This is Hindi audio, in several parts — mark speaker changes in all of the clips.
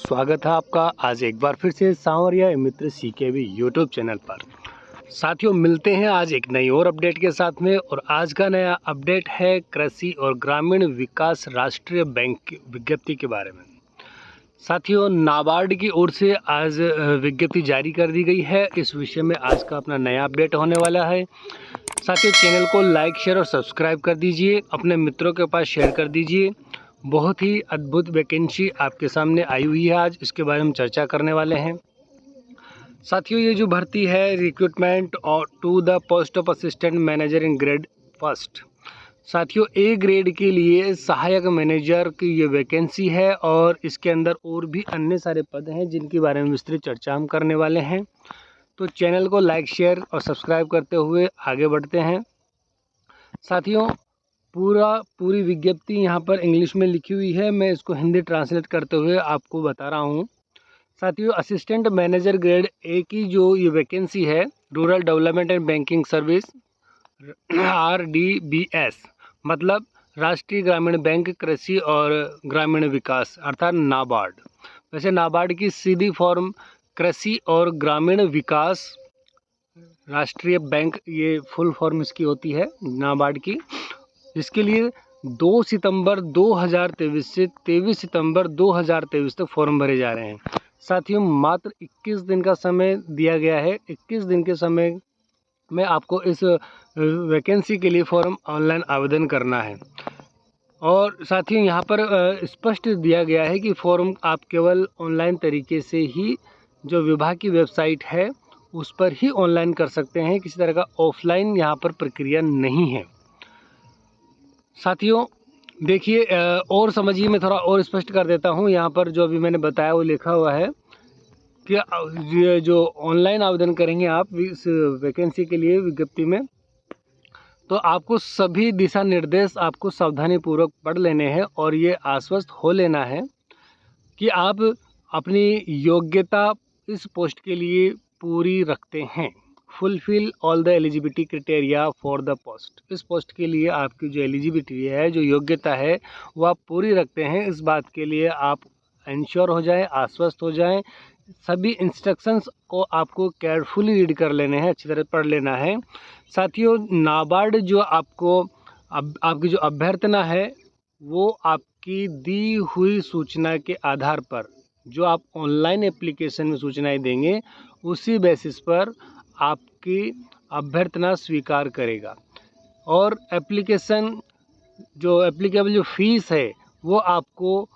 Speaker 1: स्वागत है आपका आज एक बार फिर से सांवरिया मित्र सीकेवी यूट्यूब चैनल पर। साथियों, मिलते हैं आज एक नई और अपडेट के साथ में। और आज का नया अपडेट है कृषि और ग्रामीण विकास राष्ट्रीय बैंक की विज्ञप्ति के बारे में। साथियों, नाबार्ड की ओर से आज विज्ञप्ति जारी कर दी गई है। इस विषय में आज का अपना नया अपडेट होने वाला है। साथियों, चैनल को लाइक शेयर और सब्सक्राइब कर दीजिए, अपने मित्रों के पास शेयर कर दीजिए। बहुत ही अद्भुत वैकेंसी आपके सामने आई हुई है, आज इसके बारे में चर्चा करने वाले हैं। साथियों, ये जो भर्ती है रिक्रूटमेंट और to the post of assistant manager in grade first. साथियों, ए ग्रेड के लिए सहायक मैनेजर की ये वैकेंसी है और इसके अंदर और भी अन्य सारे पद हैं जिनके बारे में विस्तृत चर्चा हम करने वाले हैं। तो चैनल को लाइक शेयर और सब्सक्राइब करते हुए आगे बढ़ते हैं। साथियों, पूरी विज्ञप्ति यहाँ पर इंग्लिश में लिखी हुई है, मैं इसको हिंदी ट्रांसलेट करते हुए आपको बता रहा हूँ। साथियों, असिस्टेंट मैनेजर ग्रेड ए की जो ये वैकेंसी है, rural development and banking service RDBS, मतलब राष्ट्रीय ग्रामीण बैंक कृषि और ग्रामीण विकास अर्थात नाबार्ड। वैसे नाबार्ड की सीधी फॉर्म कृषि और ग्रामीण विकास राष्ट्रीय बैंक, ये फुल फॉर्म इसकी होती है नाबार्ड की। इसके लिए 2 सितंबर 2023 से 23 सितंबर 2023 तक फॉर्म भरे जा रहे हैं। साथियों, मात्र 21 दिन का समय दिया गया है। 21 दिन के समय में आपको इस वैकेंसी के लिए फॉर्म ऑनलाइन आवेदन करना है। और साथियों, यहाँ पर स्पष्ट दिया गया है कि फॉर्म आप केवल ऑनलाइन तरीके से ही जो विभाग की वेबसाइट है उस पर ही ऑनलाइन कर सकते हैं। किसी तरह का ऑफलाइन यहाँ पर प्रक्रिया नहीं है। साथियों, देखिए और समझिए, मैं थोड़ा और स्पष्ट कर देता हूँ। यहाँ पर जो अभी मैंने बताया वो लिखा हुआ है कि ये जो ऑनलाइन आवेदन करेंगे आप इस वैकेंसी के लिए विज्ञप्ति में, तो आपको सभी दिशा निर्देश आपको सावधानीपूर्वक पढ़ लेने हैं और ये आश्वस्त हो लेना है कि आप अपनी योग्यता इस पोस्ट के लिए पूरी रखते हैं। Fulfil all the eligibility criteria for the post. इस पोस्ट के लिए आपकी जो एलिजिबिलिटी है, जो योग्यता है, वो आप पूरी रखते हैं। इस बात के लिए आप इंश्योर हो जाएं, आश्वस्त हो जाएं। सभी इंस्ट्रक्शंस को आपको केयरफुली रीड कर लेने हैं, अच्छी तरह पढ़ लेना है। साथियों, नाबार्ड जो आपकी जो अभ्यर्थना है वो आपकी दी हुई सूचना के आधार पर, जो आप ऑनलाइन एप्लीकेशन में सूचनाएं देंगे उसी बेसिस पर आपकी अभ्यर्थना स्वीकार करेगा। और एप्लीकेशन जो एप्लीकेबल जो फीस है वो आपको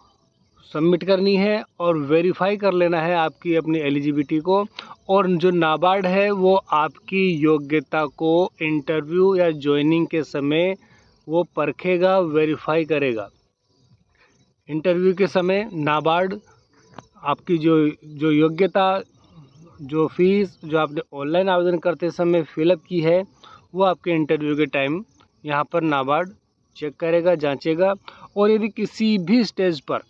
Speaker 1: सबमिट करनी है और वेरीफाई कर लेना है आपकी अपनी एलिजिबिलिटी को। और जो नाबार्ड है वो आपकी योग्यता को इंटरव्यू या ज्वाइनिंग के समय वो परखेगा, वेरीफाई करेगा। इंटरव्यू के समय नाबार्ड आपकी जो योग्यता, जो फीस जो आपने ऑनलाइन आवेदन करते समय फिलअप की है, वो आपके इंटरव्यू के टाइम यहाँ पर नाबार्ड चेक करेगा, जांचेगा। और यदि किसी भी स्टेज पर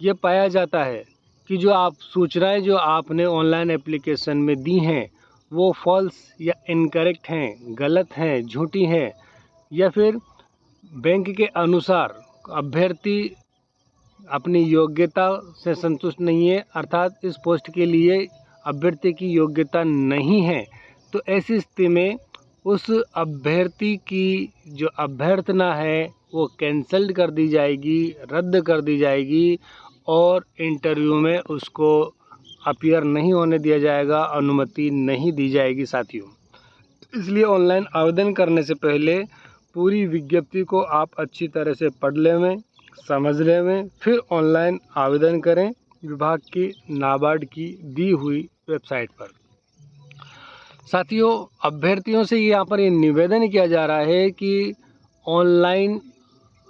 Speaker 1: यह पाया जाता है कि जो आप सूचनाएं जो आपने ऑनलाइन एप्लीकेशन में दी हैं वो फॉल्स या इनकरेक्ट हैं, गलत हैं, झूठी हैं, या फिर बैंक के अनुसार अभ्यर्थी अपनी योग्यता से संतुष्ट नहीं है, अर्थात इस पोस्ट के लिए अभ्यर्थी की योग्यता नहीं है, तो ऐसी स्थिति में उस अभ्यर्थी की जो अभ्यर्थना है वो कैंसल कर दी जाएगी, रद्द कर दी जाएगी और इंटरव्यू में उसको अपीयर नहीं होने दिया जाएगा, अनुमति नहीं दी जाएगी। साथियों, इसलिए ऑनलाइन आवेदन करने से पहले पूरी विज्ञप्ति को आप अच्छी तरह से पढ़ लें, समझ लें, फिर ऑनलाइन आवेदन करें विभाग की नाबार्ड की दी हुई वेबसाइट पर। साथियों, अभ्यर्थियों से यहाँ पर ये निवेदन किया जा रहा है कि ऑनलाइन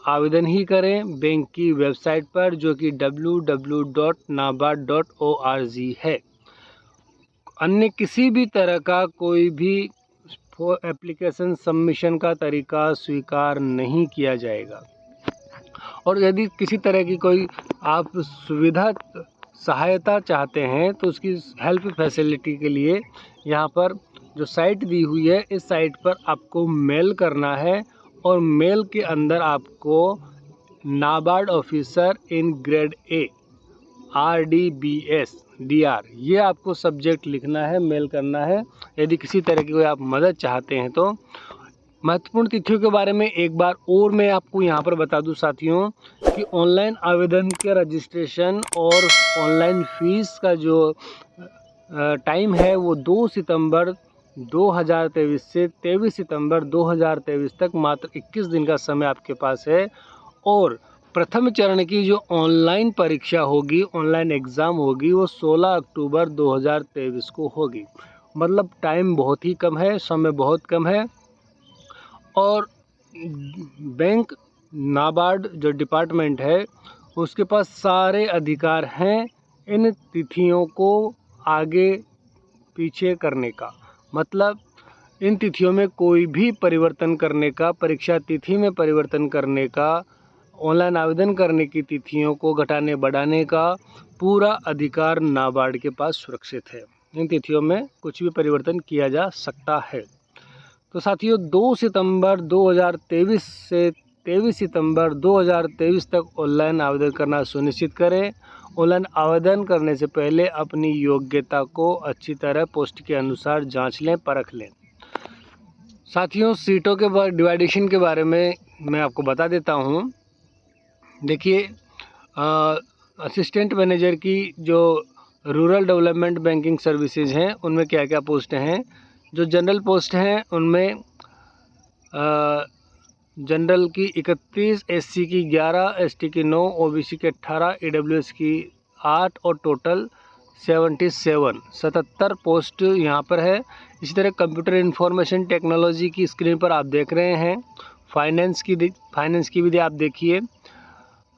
Speaker 1: आवेदन ही करें बैंक की वेबसाइट पर, जो कि www.nabard.org है। अन्य किसी भी तरह का कोई भी एप्लीकेशन सबमिशन का तरीका स्वीकार नहीं किया जाएगा। और यदि किसी तरह की कोई आप सुविधा सहायता चाहते हैं तो उसकी हेल्प फैसिलिटी के लिए यहाँ पर जो साइट दी हुई है, इस साइट पर आपको मेल करना है और मेल के अंदर आपको NABARD officer in grade A RDBS DR, ये आपको सब्जेक्ट लिखना है, मेल करना है यदि किसी तरह की कोई आप मदद चाहते हैं तो। महत्वपूर्ण तिथियों के बारे में एक बार और मैं आपको यहाँ पर बता दूं साथियों कि ऑनलाइन आवेदन के रजिस्ट्रेशन और ऑनलाइन फीस का जो टाइम है वो 2 सितंबर 2023 से 23 सितंबर 2023 तक मात्र 21 दिन का समय आपके पास है। और प्रथम चरण की जो ऑनलाइन परीक्षा होगी, ऑनलाइन एग्ज़ाम होगी, वो 16 अक्टूबर 2023 को होगी। मतलब टाइम बहुत ही कम है, समय बहुत कम है। और बैंक नाबार्ड जो डिपार्टमेंट है उसके पास सारे अधिकार हैं इन तिथियों को आगे पीछे करने का। मतलब इन तिथियों में कोई भी परिवर्तन करने का, परीक्षा तिथि में परिवर्तन करने का, ऑनलाइन आवेदन करने की तिथियों को घटाने बढ़ाने का पूरा अधिकार नाबार्ड के पास सुरक्षित है। इन तिथियों में कुछ भी परिवर्तन किया जा सकता है। तो साथियों 2 सितंबर 2023 से 23 सितंबर 2023 तक ऑनलाइन आवेदन करना सुनिश्चित करें। ऑनलाइन आवेदन करने से पहले अपनी योग्यता को अच्छी तरह पोस्ट के अनुसार जांच लें, परख लें। साथियों सीटों के डिवाइडेशन के बारे में मैं आपको बता देता हूं। देखिए असिस्टेंट मैनेजर की जो रूरल डेवलपमेंट बैंकिंग सर्विसेज हैं उनमें क्या क्या पोस्ट हैं। जो जनरल पोस्ट हैं उनमें जनरल की 31, SC की 11, ST की 9, OBC की 18, EWS की 8 और टोटल 77 पोस्ट यहाँ पर है। इसी तरह कंप्यूटर इंफॉर्मेशन टेक्नोलॉजी की स्क्रीन पर आप देख रहे हैं। फाइनेंस की भी आप देखिए।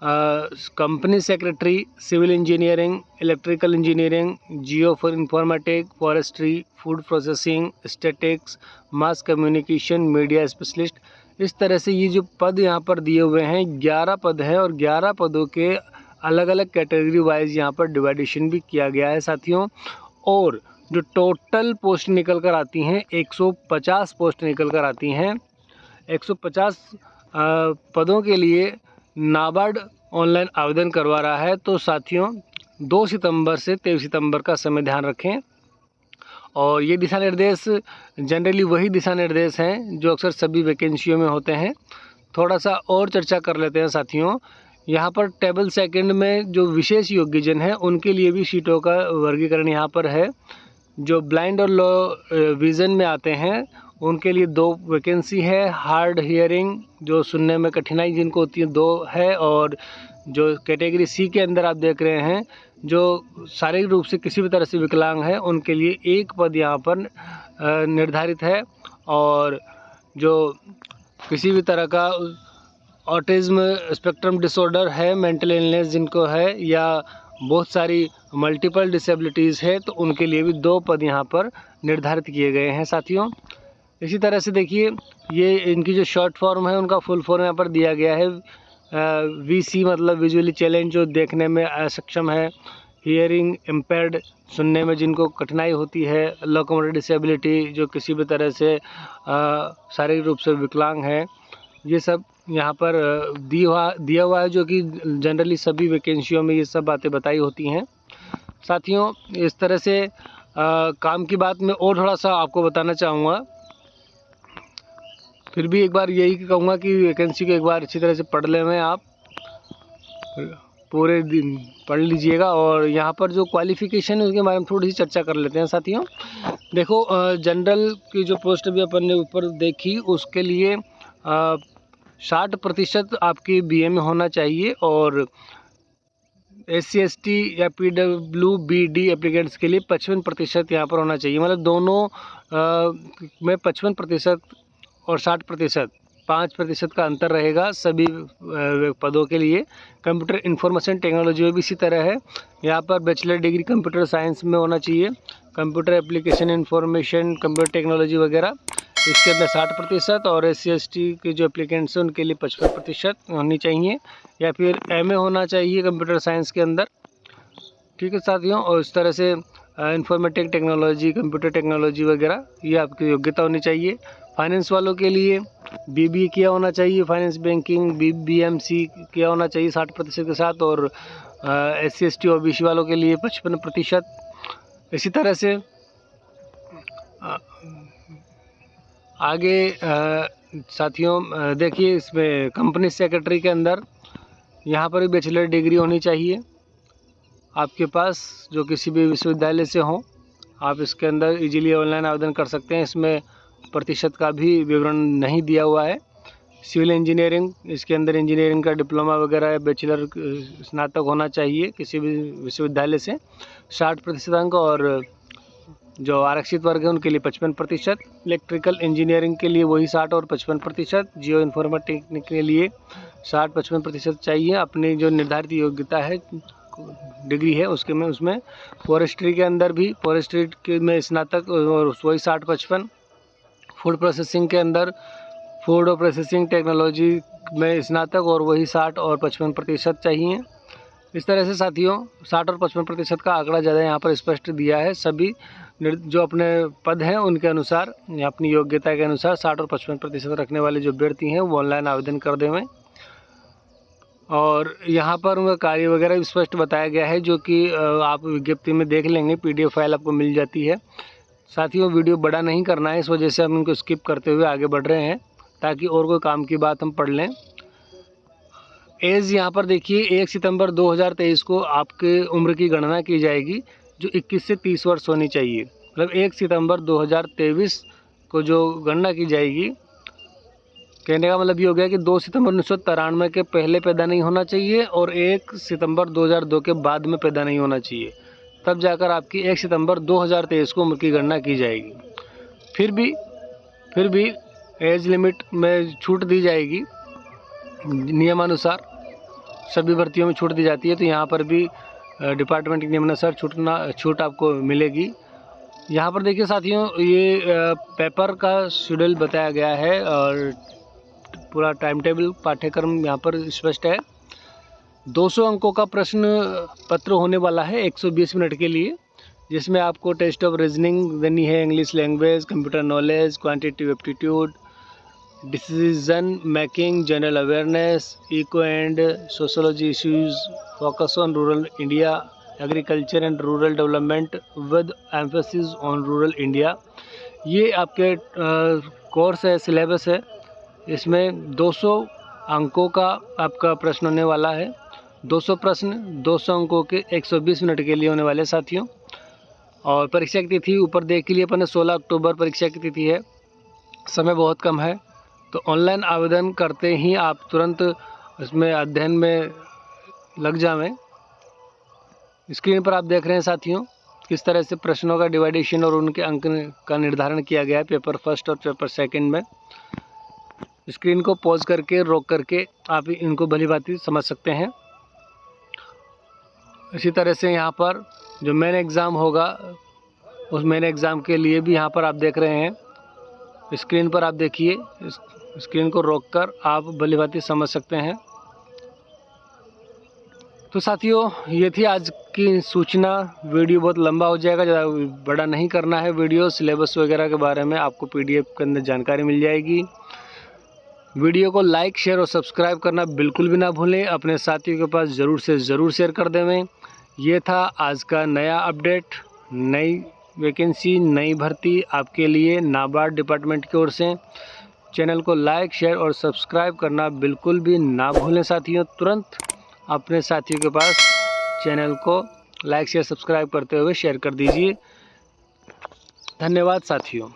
Speaker 1: Company secretary, civil engineering, electrical engineering, geo for informatic, forestry, food processing, statics, mass communication, media specialist, इस तरह से ये जो पद यहाँ पर दिए हुए हैं 11 पद हैं और 11 पदों के अलग अलग कैटेगरी वाइज यहाँ पर डिवाइडेशन भी किया गया है साथियों। और जो टोटल पोस्ट निकल कर आती हैं 150 पोस्ट निकल कर आती हैं। 150 पदों के लिए नाबार्ड ऑनलाइन आवेदन करवा रहा है। तो साथियों 2 सितंबर से 23 सितंबर का समय ध्यान रखें। और ये दिशा निर्देश जनरली वही दिशा निर्देश हैं जो अक्सर सभी वैकेंसियों में होते हैं। थोड़ा सा और चर्चा कर लेते हैं साथियों। यहाँ पर टेबल सेकंड में जो विशेष योग्यजन है उनके लिए भी सीटों का वर्गीकरण यहाँ पर है। जो ब्लाइंड और लो विज़न में आते हैं उनके लिए 2 वैकेंसी है। हार्ड हियरिंग जो सुनने में कठिनाई जिनको होती है 2 है। और जो कैटेगरी C के अंदर आप देख रहे हैं जो शारीरिक रूप से किसी भी तरह से विकलांग है उनके लिए 1 पद यहाँ पर निर्धारित है। और जो किसी भी तरह का ऑटिज्म स्पेक्ट्रम डिसऑर्डर है, मेंटल इलनेस जिनको है, या बहुत सारी मल्टीपल डिसेबिलिटीज़ है तो उनके लिए भी 2 पद यहाँ पर निर्धारित किए गए हैं साथियों। इसी तरह से देखिए ये इनकी जो शॉर्ट फॉर्म है उनका फुल फॉर्म यहाँ पर दिया गया है। VC मतलब विजुअली चैलेंज जो देखने में असक्षम है। हियरिंग इम्पेयर्ड सुनने में जिनको कठिनाई होती है। लोकोमोटर डिसेबिलिटी जो किसी भी तरह से शारीरिक रूप से विकलांग है। ये सब यहाँ पर दिया हुआ है जो कि जनरली सभी वैकेंसियों में ये सब बातें बताई होती हैं साथियों। इस तरह से काम की बात मैं और थोड़ा सा आपको बताना चाहूँगा। फिर भी एक बार यही कहूँगा कि वैकेंसी को एक बार अच्छी तरह से पढ़ लें, आप पूरे दिन पढ़ लीजिएगा। और यहाँ पर जो क्वालिफ़िकेशन है उसके बारे में थोड़ी सी चर्चा कर लेते हैं साथियों। देखो जनरल की जो पोस्ट भी अपन ने ऊपर देखी उसके लिए 60% आपकी BA में होना चाहिए। और SC ST या PWBD एप्लीकेंट्स के लिए 55% यहाँ पर होना चाहिए। मतलब दोनों में 55% और 60%, 5% का अंतर रहेगा सभी पदों के लिए। कंप्यूटर इंफॉर्मेशन टेक्नोलॉजी में भी इसी तरह है। यहाँ पर बैचलर डिग्री कंप्यूटर साइंस में होना चाहिए। Computer application information, computer technology वगैरह इसके अंदर 60%। और SC ST के जो एप्लीकेंट्स हैं उनके लिए 55% होनी चाहिए। या फिर MA होना चाहिए कंप्यूटर साइंस के अंदर। ठीक है साथियों। और इस तरह से इंफॉर्मेटिक टेक्नोलॉजी, कंप्यूटर टेक्नोलॉजी वगैरह ये आपकी योग्यता होनी चाहिए। फाइनेंस वालों के लिए BBA किया होना चाहिए। फाइनेंस बैंकिंग BMC किया होना चाहिए 60% के साथ। और SC ST OBC वालों के लिए 55%। इसी तरह से आगे साथियों देखिए, इसमें कंपनी सेक्रेटरी के अंदर यहाँ पर भी बैचलर डिग्री होनी चाहिए आपके पास, जो किसी भी विश्वविद्यालय से हो। आप इसके अंदर इजीली ऑनलाइन आवेदन कर सकते हैं। इसमें प्रतिशत का भी विवरण नहीं दिया हुआ है। सिविल इंजीनियरिंग, इसके अंदर इंजीनियरिंग का डिप्लोमा वगैरह, बैचलर स्नातक होना चाहिए किसी भी विश्वविद्यालय से। 60% अंक, और जो आरक्षित वर्ग है उनके लिए 55%। इलेक्ट्रिकल इंजीनियरिंग के लिए वही 60 और 55%। जियो इन्फॉर्मेटिक के लिए 60-55% चाहिए। अपनी जो निर्धारित योग्यता है, डिग्री है, उसमें फॉरेस्ट्री के अंदर भी, फॉरेस्ट्री में स्नातक और वही 60-55। फूड प्रोसेसिंग के अंदर फूड और प्रोसेसिंग टेक्नोलॉजी में स्नातक और वही 60 और 55% चाहिए। इस तरह से साथियों 60 और 55% का आंकड़ा ज़्यादा यहाँ पर स्पष्ट दिया है। सभी जो अपने पद हैं उनके अनुसार या अपनी योग्यता के अनुसार 60 और 55% रखने वाले जो अभ्यर्थी हैं वो ऑनलाइन आवेदन कर देवें। और यहाँ पर उनका कार्य वगैरह भी स्पष्ट बताया गया है, जो कि आप विज्ञप्ति में देख लेंगे। PDF फाइल आपको मिल जाती है। साथियों वीडियो बड़ा नहीं करना है, इस वजह से हम इनको स्किप करते हुए आगे बढ़ रहे हैं, ताकि और कोई काम की बात हम पढ़ लें। एज यहाँ पर देखिए, 1 सितंबर 2023 को आपके उम्र की गणना की जाएगी, जो 21 से 30 वर्ष होनी चाहिए। मतलब 1 सितंबर 2023 को जो गणना की जाएगी, कहने का मतलब ये हो गया कि 2 सितंबर 1993 के पहले पैदा नहीं होना चाहिए और 1 सितंबर 2002 के बाद में पैदा नहीं होना चाहिए। तब जाकर आपकी 1 सितंबर 2023 को उम्र की गणना की जाएगी। फिर भी एज लिमिट में छूट दी जाएगी, नियमानुसार सभी भर्तियों में छूट दी जाती है। तो यहाँ पर भी डिपार्टमेंट के नियमानुसार छूट आपको मिलेगी। यहाँ पर देखिए साथियों, ये पेपर का शेड्यूल बताया गया है और पूरा टाइम टेबल, पाठ्यक्रम यहाँ पर स्पष्ट है। 200 अंकों का प्रश्न पत्र होने वाला है 120 मिनट के लिए, जिसमें आपको टेस्ट ऑफ रीजनिंग देनी है, English language, computer knowledge, quantitative aptitude, decision making, general awareness, eco and sociology issues, focus on rural India, agriculture and rural development with emphasis on rural India. ये आपके कोर्स है, सिलेबस है। इसमें 200 अंकों का आपका प्रश्न होने वाला है। 200 प्रश्न 200 अंकों के 120 मिनट के लिए होने वाले साथियों। और परीक्षा की तिथि ऊपर देख के लिए अपने 16 अक्टूबर परीक्षा की तिथि है। समय बहुत कम है, तो ऑनलाइन आवेदन करते ही आप तुरंत इसमें अध्ययन में लग जावें। स्क्रीन पर आप देख रहे हैं साथियों किस तरह से प्रश्नों का डिवाइडेशन और उनके अंक का निर्धारण किया गया है पेपर फर्स्ट और पेपर सेकंड में। स्क्रीन को पॉज करके, रोक करके आप इनको भली भांति समझ सकते हैं। इसी तरह से यहाँ पर जो मेन एग्ज़ाम होगा, उस मेन एग्ज़ाम के लिए भी यहाँ पर आप देख रहे हैं। स्क्रीन पर आप देखिए, स्क्रीन को रोककर आप भली भांति समझ सकते हैं। तो साथियों ये थी आज की सूचना। वीडियो बहुत लंबा हो जाएगा, ज़्यादा बड़ा नहीं करना है वीडियो। सिलेबस वगैरह के बारे में आपको PDF के अंदर जानकारी मिल जाएगी। वीडियो को लाइक, शेयर और सब्सक्राइब करना बिल्कुल भी ना भूलें। अपने साथियों के पास ज़रूर से ज़रूर शेयर कर देवें। ये था आज का नया अपडेट, नई वैकेंसी, नई भर्ती आपके लिए नाबार्ड डिपार्टमेंट की ओर से। चैनल को लाइक, शेयर और सब्सक्राइब करना बिल्कुल भी ना भूलें साथियों। तुरंत अपने साथियों के पास चैनल को लाइक, शेयर, सब्सक्राइब करते हुए शेयर कर दीजिए। धन्यवाद साथियों।